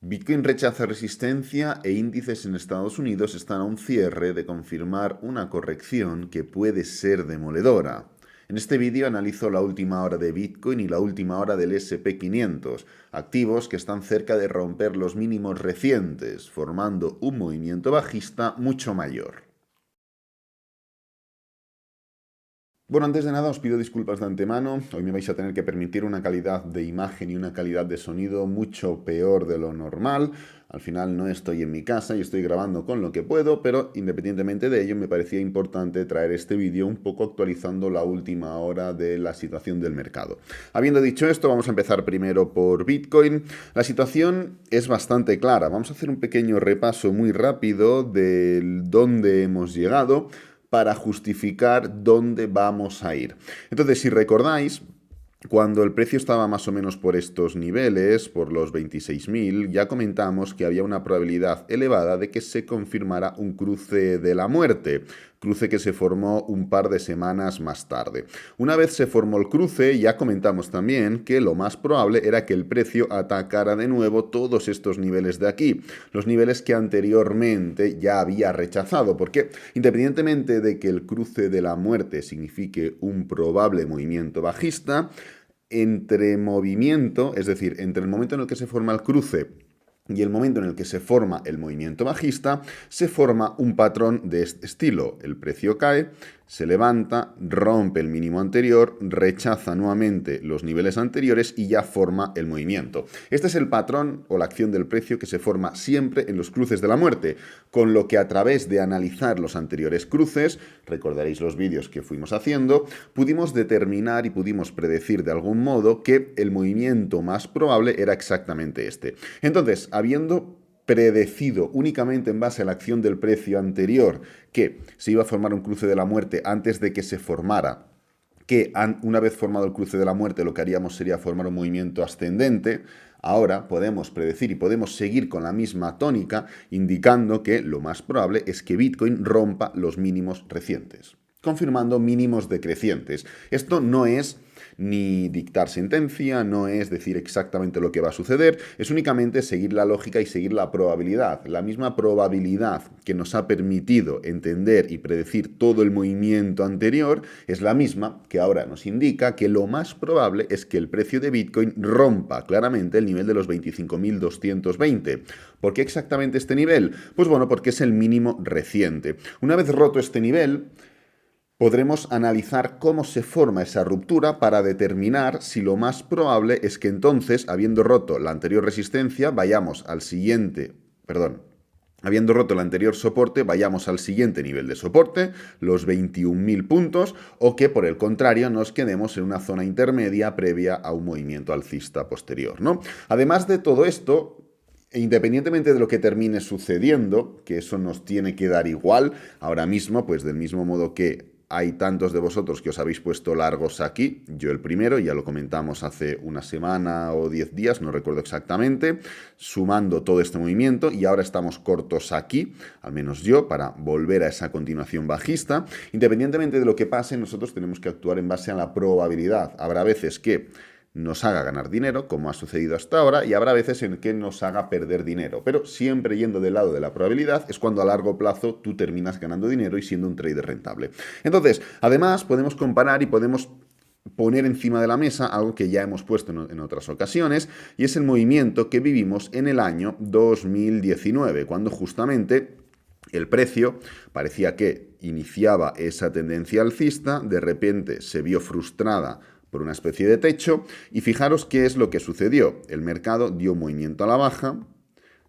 Bitcoin rechaza resistencia e índices en Estados Unidos están a un cierre de confirmar una corrección que puede ser demoledora. En este vídeo analizo la última hora de Bitcoin y la última hora del SP500, activos que están cerca de romper los mínimos recientes, formando un movimiento bajista mucho mayor. Bueno, antes de nada os pido disculpas de antemano. Hoy me vais a tener que permitir una calidad de imagen y una calidad de sonido mucho peor de lo normal. Al final no estoy en mi casa y estoy grabando con lo que puedo, pero independientemente de ello me parecía importante traer este vídeo un poco actualizando la última hora de la situación del mercado. Habiendo dicho esto, vamos a empezar primero por Bitcoin. La situación es bastante clara. Vamos a hacer un pequeño repaso muy rápido de dónde hemos llegado para justificar dónde vamos a ir. Entonces, si recordáis, cuando el precio estaba más o menos por estos niveles, por los 26.000, ya comentamos que había una probabilidad elevada de que se confirmara un cruce de la muerte, cruce que se formó un par de semanas más tarde. Una vez se formó el cruce, ya comentamos también que lo más probable era que el precio atacara de nuevo todos estos niveles de aquí, los niveles que anteriormente ya había rechazado, porque independientemente de que el cruce de la muerte signifique un probable movimiento bajista, entre movimiento, es decir, entre el momento en el que se forma el cruce y el momento en el que se forma el movimiento bajista, se forma un patrón de este estilo. El precio cae, se levanta, rompe el mínimo anterior, rechaza nuevamente los niveles anteriores y ya forma el movimiento. Este es el patrón o la acción del precio que se forma siempre en los cruces de la muerte, con lo que a través de analizar los anteriores cruces, recordaréis los vídeos que fuimos haciendo, pudimos determinar y pudimos predecir de algún modo que el movimiento más probable era exactamente este. Entonces, habiendo predecido únicamente en base a la acción del precio anterior que se iba a formar un cruce de la muerte antes de que se formara, que una vez formado el cruce de la muerte lo que haríamos sería formar un movimiento ascendente, ahora podemos predecir y podemos seguir con la misma tónica, indicando que lo más probable es que Bitcoin rompa los mínimos recientes, confirmando mínimos decrecientes. Esto no es ni dictar sentencia, no es decir exactamente lo que va a suceder, es únicamente seguir la lógica y seguir la probabilidad. La misma probabilidad que nos ha permitido entender y predecir todo el movimiento anterior es la misma que ahora nos indica que lo más probable es que el precio de Bitcoin rompa claramente el nivel de los 25.220. ¿Por qué exactamente este nivel? Pues bueno, porque es el mínimo reciente. Una vez roto este nivel, podremos analizar cómo se forma esa ruptura para determinar si lo más probable es que entonces, habiendo roto la anterior resistencia, vayamos al siguiente, habiendo roto el anterior soporte, vayamos al siguiente nivel de soporte, los 21.000 puntos, o que por el contrario nos quedemos en una zona intermedia previa a un movimiento alcista posterior, ¿no? Además de todo esto, independientemente de lo que termine sucediendo, que eso nos tiene que dar igual, ahora mismo, pues del mismo modo que hay tantos de vosotros que os habéis puesto largos aquí, yo el primero, ya lo comentamos hace una semana o 10 días, no recuerdo exactamente, sumando todo este movimiento y ahora estamos cortos aquí, al menos yo, para volver a esa continuación bajista. Independientemente de lo que pase, nosotros tenemos que actuar en base a la probabilidad. Habrá veces que nos haga ganar dinero, como ha sucedido hasta ahora, y habrá veces en que nos haga perder dinero. Pero siempre yendo del lado de la probabilidad es cuando a largo plazo tú terminas ganando dinero y siendo un trader rentable. Entonces, además, podemos comparar y podemos poner encima de la mesa algo que ya hemos puesto en otras ocasiones, y es el movimiento que vivimos en el año 2019, cuando justamente el precio parecía que iniciaba esa tendencia alcista, de repente se vio frustrada por una especie de techo, y fijaros qué es lo que sucedió. El mercado dio un movimiento a la baja,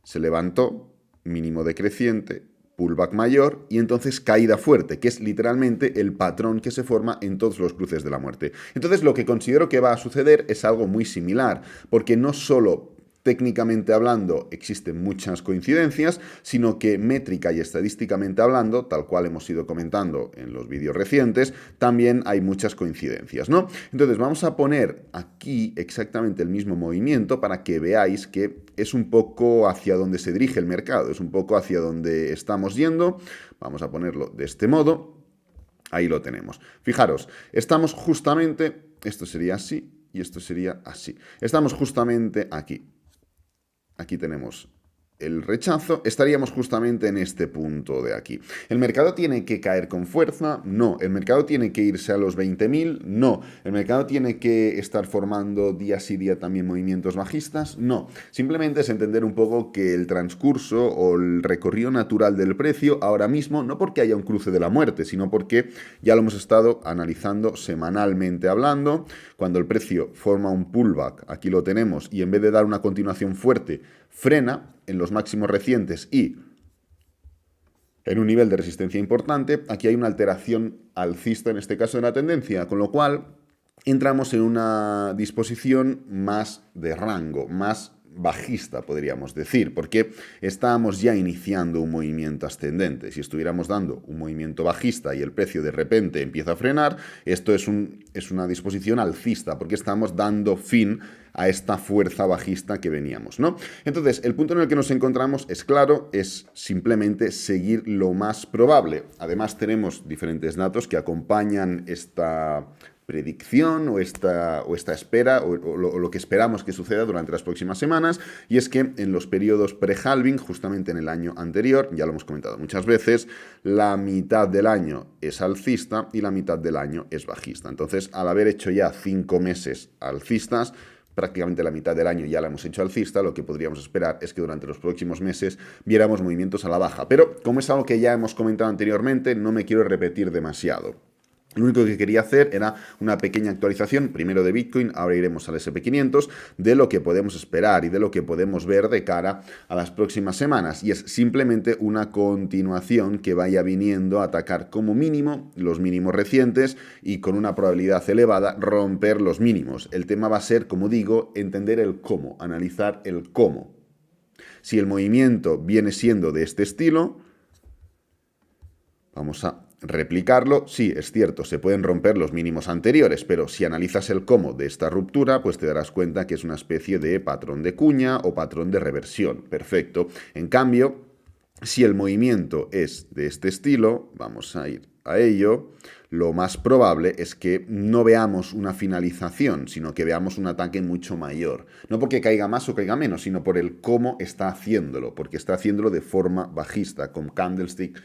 se levantó, mínimo decreciente, pullback mayor y entonces caída fuerte, que es literalmente el patrón que se forma en todos los cruces de la muerte. Entonces lo que considero que va a suceder es algo muy similar, porque no solo técnicamente hablando existen muchas coincidencias, sino que métrica y estadísticamente hablando, tal cual hemos ido comentando en los vídeos recientes, también hay muchas coincidencias, ¿no? Entonces vamos a poner aquí exactamente el mismo movimiento para que veáis que es un poco hacia donde se dirige el mercado, es un poco hacia donde estamos yendo. Vamos a ponerlo de este modo. Ahí lo tenemos. Fijaros, estamos justamente, esto sería así y esto sería así. Estamos justamente aquí. aquí tenemos el rechazo, estaríamos justamente en este punto de aquí. ¿El mercado tiene que caer con fuerza? No. ¿El mercado tiene que irse a los 20.000? No. ¿El mercado tiene que estar formando día sí día también movimientos bajistas? No. Simplemente es entender un poco que el transcurso o el recorrido natural del precio ahora mismo, no porque haya un cruce de la muerte, sino porque ya lo hemos estado analizando semanalmente hablando, cuando el precio forma un pullback, aquí lo tenemos, y en vez de dar una continuación fuerte, frena en los máximos recientes y en un nivel de resistencia importante, aquí hay una alteración alcista en este caso de la tendencia, con lo cual entramos en una disposición más de rango, más bajista, podríamos decir, porque estábamos ya iniciando un movimiento ascendente. Si estuviéramos dando un movimiento bajista y el precio de repente empieza a frenar, esto es una disposición alcista, porque estamos dando fin a esta fuerza bajista que veníamos, ¿no? Entonces, el punto en el que nos encontramos es claro, es simplemente seguir lo más probable. Además, tenemos diferentes datos que acompañan esta predicción o esta espera o lo que esperamos que suceda durante las próximas semanas, y es que en los periodos pre-halving, justamente en el año anterior, ya lo hemos comentado muchas veces, la mitad del año es alcista y la mitad del año es bajista. Entonces, al haber hecho ya 5 meses alcistas, prácticamente la mitad del año ya la hemos hecho alcista, lo que podríamos esperar es que durante los próximos meses viéramos movimientos a la baja. Pero como es algo que ya hemos comentado anteriormente, no me quiero repetir demasiado. Lo único que quería hacer era una pequeña actualización, primero de Bitcoin, ahora iremos al SP500, de lo que podemos esperar y de lo que podemos ver de cara a las próximas semanas. Y es simplemente una continuación que vaya viniendo a atacar como mínimo los mínimos recientes y con una probabilidad elevada romper los mínimos. El tema va a ser, como digo, entender el cómo, analizar el cómo. Si el movimiento viene siendo de este estilo, vamos a replicarlo. Sí, es cierto, se pueden romper los mínimos anteriores, pero si analizas el cómo de esta ruptura, pues te darás cuenta que es una especie de patrón de cuña o patrón de reversión. Perfecto. En cambio, si el movimiento es de este estilo, vamos a ir a ello, lo más probable es que no veamos una finalización, sino que veamos un ataque mucho mayor. No porque caiga más o caiga menos, sino por el cómo está haciéndolo, porque está haciéndolo de forma bajista, con candlestick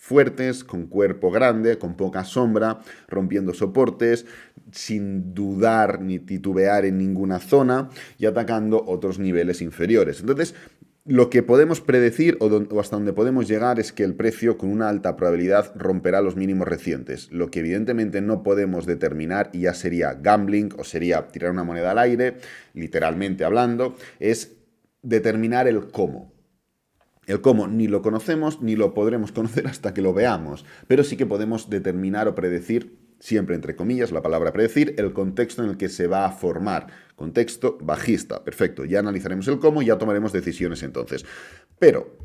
fuertes, con cuerpo grande, con poca sombra, rompiendo soportes, sin dudar ni titubear en ninguna zona y atacando otros niveles inferiores. Entonces, lo que podemos predecir o hasta donde podemos llegar es que el precio con una alta probabilidad romperá los mínimos recientes. Lo que evidentemente no podemos determinar, y ya sería gambling o sería tirar una moneda al aire, literalmente hablando, es determinar el cómo. El cómo ni lo conocemos ni lo podremos conocer hasta que lo veamos, pero sí que podemos determinar o predecir, siempre entre comillas, la palabra predecir, el contexto en el que se va a formar. Contexto bajista, perfecto, ya analizaremos el cómo y ya tomaremos decisiones entonces. Pero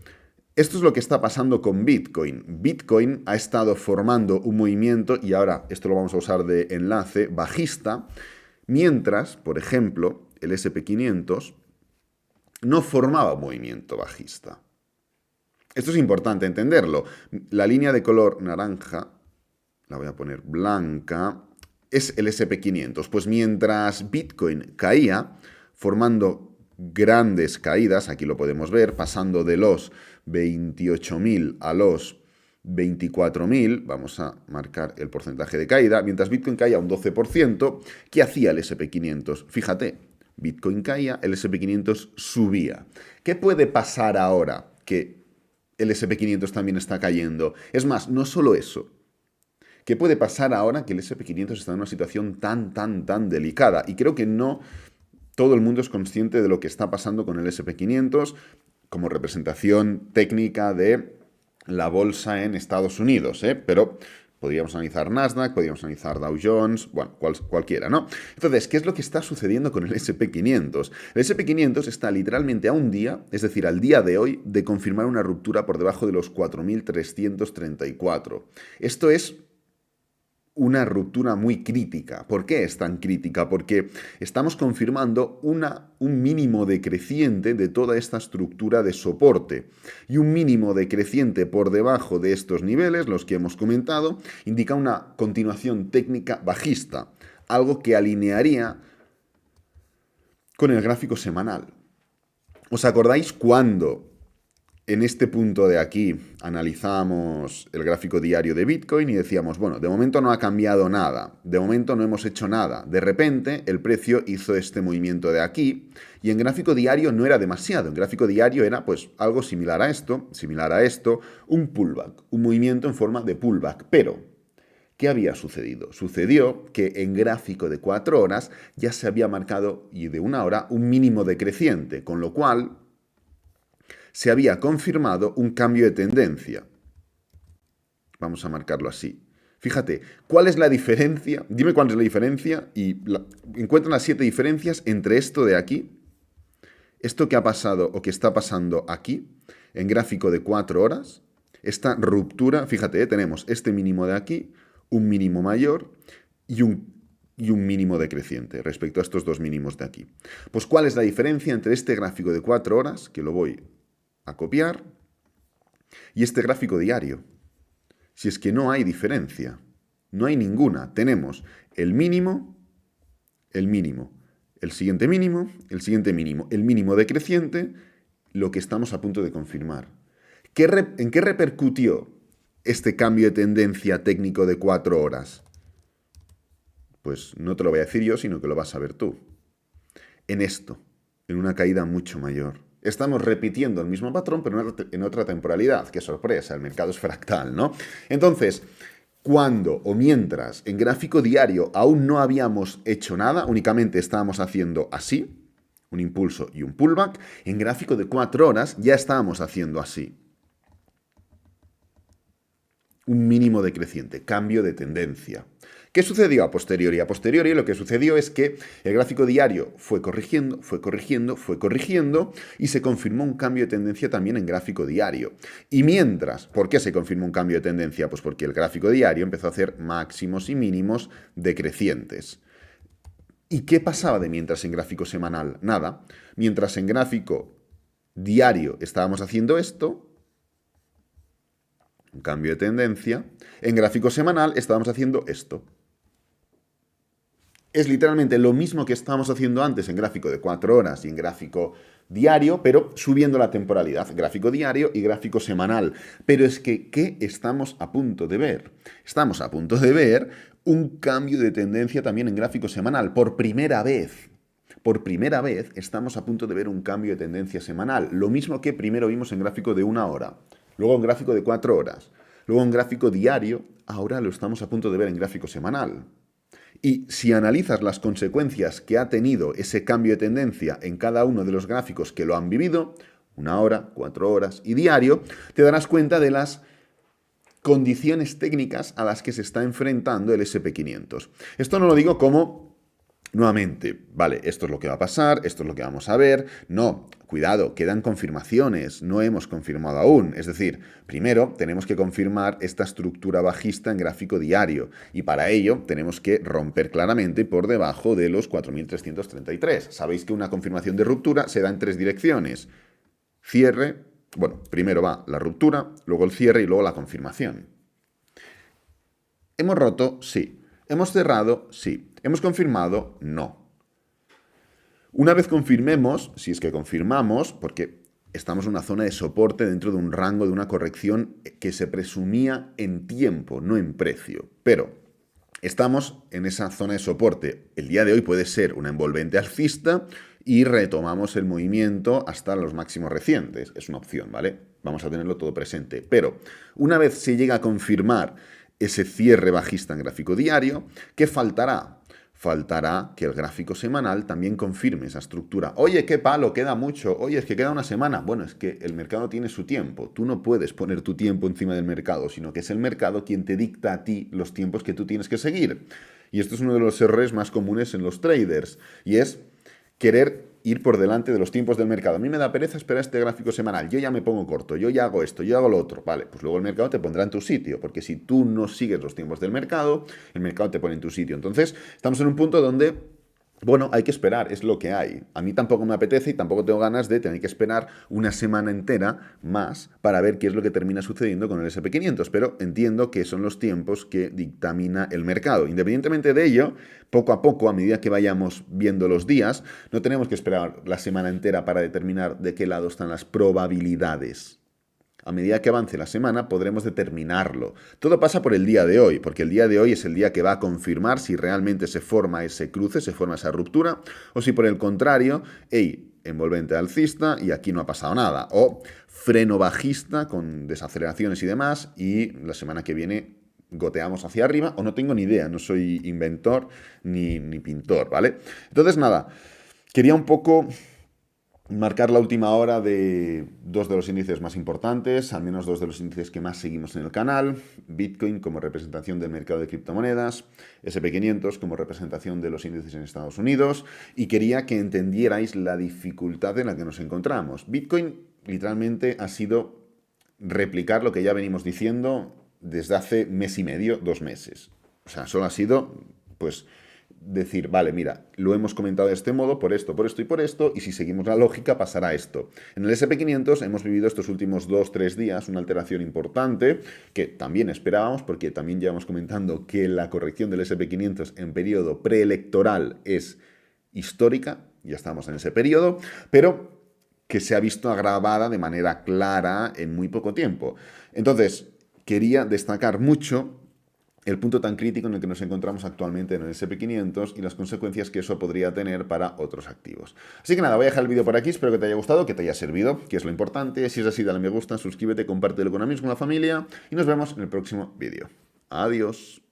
esto es lo que está pasando con Bitcoin. Bitcoin ha estado formando un movimiento, y ahora esto lo vamos a usar de enlace, bajista, mientras, por ejemplo, el SP500 no formaba un movimiento bajista. Esto es importante entenderlo. La línea de color naranja, la voy a poner blanca, es el SP500. Pues mientras Bitcoin caía, formando grandes caídas, aquí lo podemos ver, pasando de los 28.000 a los 24.000, vamos a marcar el porcentaje de caída, mientras Bitcoin caía un 12%, ¿qué hacía el SP500? Fíjate, Bitcoin caía, el SP500 subía. ¿Qué puede pasar ahora que el SP500 también está cayendo? Es más, no solo eso. ¿Qué puede pasar ahora que el SP500 está en una situación tan delicada? Y creo que no todo el mundo es consciente de lo que está pasando con el SP500 como representación técnica de la bolsa en Estados Unidos, pero podríamos analizar Nasdaq, podríamos analizar Dow Jones, bueno, cualquiera, ¿no? Entonces, ¿qué es lo que está sucediendo con el SP500? El SP500 está literalmente a un día, es decir, al día de hoy, de confirmar una ruptura por debajo de los 4.334. Esto es una ruptura muy crítica. ¿Por qué es tan crítica? Porque estamos confirmando un mínimo decreciente de toda esta estructura de soporte. Y un mínimo decreciente por debajo de estos niveles, los que hemos comentado, indica una continuación técnica bajista, algo que alinearía con el gráfico semanal. ¿Os acordáis cuando en este punto de aquí analizábamos el gráfico diario de Bitcoin y decíamos, bueno, de momento no ha cambiado nada, de momento no hemos hecho nada. De repente el precio hizo este movimiento de aquí y en gráfico diario no era demasiado. En gráfico diario era pues algo similar a esto, un pullback, un movimiento en forma de pullback. Pero, ¿qué había sucedido? Sucedió que en gráfico de 4 horas ya se había marcado, y de 1 hora, un mínimo decreciente, con lo cual se había confirmado un cambio de tendencia. Vamos a marcarlo así. Fíjate, ¿cuál es la diferencia? Dime cuál es la diferencia y encuentra las 7 diferencias entre esto de aquí, esto que ha pasado o que está pasando aquí, en gráfico de 4 horas, esta ruptura, fíjate, tenemos este mínimo de aquí, un mínimo mayor y un mínimo decreciente respecto a estos dos mínimos de aquí. Pues, ¿cuál es la diferencia entre este gráfico de 4 horas, que lo voy a copiar, y este gráfico diario? Si es que no hay diferencia, no hay ninguna. Tenemos el mínimo, el siguiente mínimo, el mínimo decreciente, lo que estamos a punto de confirmar. ¿En qué repercutió este cambio de tendencia técnico de 4 horas? Pues no te lo voy a decir yo, sino que lo vas a ver tú. En esto, en una caída mucho mayor. Estamos repitiendo el mismo patrón, pero en otra temporalidad. ¡Qué sorpresa! El mercado es fractal, ¿no? Entonces, cuando o mientras en gráfico diario aún no habíamos hecho nada, únicamente estábamos haciendo así, un impulso y un pullback, en gráfico de 4 horas ya estábamos haciendo así. Un mínimo decreciente, cambio de tendencia. ¿Qué sucedió a posteriori? A posteriori lo que sucedió es que el gráfico diario fue corrigiendo y se confirmó un cambio de tendencia también en gráfico diario. Y mientras, ¿por qué se confirmó un cambio de tendencia? Pues porque el gráfico diario empezó a hacer máximos y mínimos decrecientes. ¿Y qué pasaba de mientras en gráfico semanal? Nada. Mientras en gráfico diario estábamos haciendo esto, un cambio de tendencia, en gráfico semanal estábamos haciendo esto. Es literalmente lo mismo que estábamos haciendo antes en gráfico de 4 horas y en gráfico diario, pero subiendo la temporalidad, gráfico diario y gráfico semanal. Pero es que, ¿qué estamos a punto de ver? Estamos a punto de ver un cambio de tendencia también en gráfico semanal, por primera vez. Por primera vez estamos a punto de ver un cambio de tendencia semanal, lo mismo que primero vimos en gráfico de 1 hora, luego en gráfico de 4 horas, luego en gráfico diario, ahora lo estamos a punto de ver en gráfico semanal. Y si analizas las consecuencias que ha tenido ese cambio de tendencia en cada uno de los gráficos que lo han vivido, 1 hora, 4 horas y diario, te darás cuenta de las condiciones técnicas a las que se está enfrentando el SP500. Esto no lo digo como, nuevamente, vale, esto es lo que va a pasar, esto es lo que vamos a ver. No, cuidado, quedan confirmaciones, no hemos confirmado aún. Es decir, primero tenemos que confirmar esta estructura bajista en gráfico diario y para ello tenemos que romper claramente por debajo de los 4.333. Sabéis que una confirmación de ruptura se da en 3 direcciones. Cierre, bueno, primero va la ruptura, luego el cierre y luego la confirmación. ¿Hemos roto? Sí. ¿Hemos cerrado? Sí. ¿Hemos confirmado? No. Una vez confirmemos, si es que confirmamos, porque estamos en una zona de soporte dentro de un rango de una corrección que se presumía en tiempo, no en precio. Pero estamos en esa zona de soporte. El día de hoy puede ser una envolvente alcista y retomamos el movimiento hasta los máximos recientes. Es una opción, ¿vale? Vamos a tenerlo todo presente. Pero una vez se llega a confirmar ese cierre bajista en gráfico diario, ¿qué faltará? Faltará que el gráfico semanal también confirme esa estructura. Oye, qué palo, queda mucho. Oye, es que queda una semana. Bueno, es que el mercado tiene su tiempo. Tú no puedes poner tu tiempo encima del mercado, sino que es el mercado quien te dicta a ti los tiempos que tú tienes que seguir. Y esto es uno de los errores más comunes en los traders, y es querer ir por delante de los tiempos del mercado. A mí me da pereza esperar este gráfico semanal. Yo ya me pongo corto, yo ya hago esto, yo hago lo otro. Vale, pues luego el mercado te pondrá en tu sitio, porque si tú no sigues los tiempos del mercado, el mercado te pone en tu sitio. Entonces, estamos en un punto donde Bueno, hay que esperar, es lo que hay. A mí tampoco me apetece y tampoco tengo ganas de tener que esperar una semana entera más para ver qué es lo que termina sucediendo con el SP500, pero entiendo que son los tiempos que dictamina el mercado. Independientemente de ello, poco a poco, a medida que vayamos viendo los días, no tenemos que esperar la semana entera para determinar de qué lado están las probabilidades. A medida que avance la semana podremos determinarlo. Todo pasa por el día de hoy, porque el día de hoy es el día que va a confirmar si realmente se forma ese cruce, se forma esa ruptura, o si por el contrario, envolvente alcista y aquí no ha pasado nada, o freno bajista con desaceleraciones y demás, y la semana que viene goteamos hacia arriba, o no tengo ni idea, no soy inventor ni pintor, ¿vale? Entonces nada, quería un poco marcar la última hora de dos de los índices más importantes, al menos dos de los índices que más seguimos en el canal, Bitcoin como representación del mercado de criptomonedas, SP500 como representación de los índices en Estados Unidos, y quería que entendierais la dificultad en la que nos encontramos. Bitcoin literalmente ha sido replicar lo que ya venimos diciendo desde hace mes y medio, 2 meses. O sea, solo ha sido, pues, decir, vale, mira, lo hemos comentado de este modo, por esto y por esto, y si seguimos la lógica pasará esto. En el SP500 hemos vivido estos últimos 2-3 días una alteración importante, que también esperábamos, porque también llevamos comentando que la corrección del SP500 en periodo preelectoral es histórica, ya estamos en ese periodo, pero que se ha visto agravada de manera clara en muy poco tiempo. Entonces, quería destacar mucho el punto tan crítico en el que nos encontramos actualmente en el SP500 y las consecuencias que eso podría tener para otros activos. Así que nada, voy a dejar el vídeo por aquí, espero que te haya gustado, que te haya servido, que es lo importante. Si es así, dale me gusta, suscríbete, compártelo con amigos, con la familia y nos vemos en el próximo vídeo. Adiós.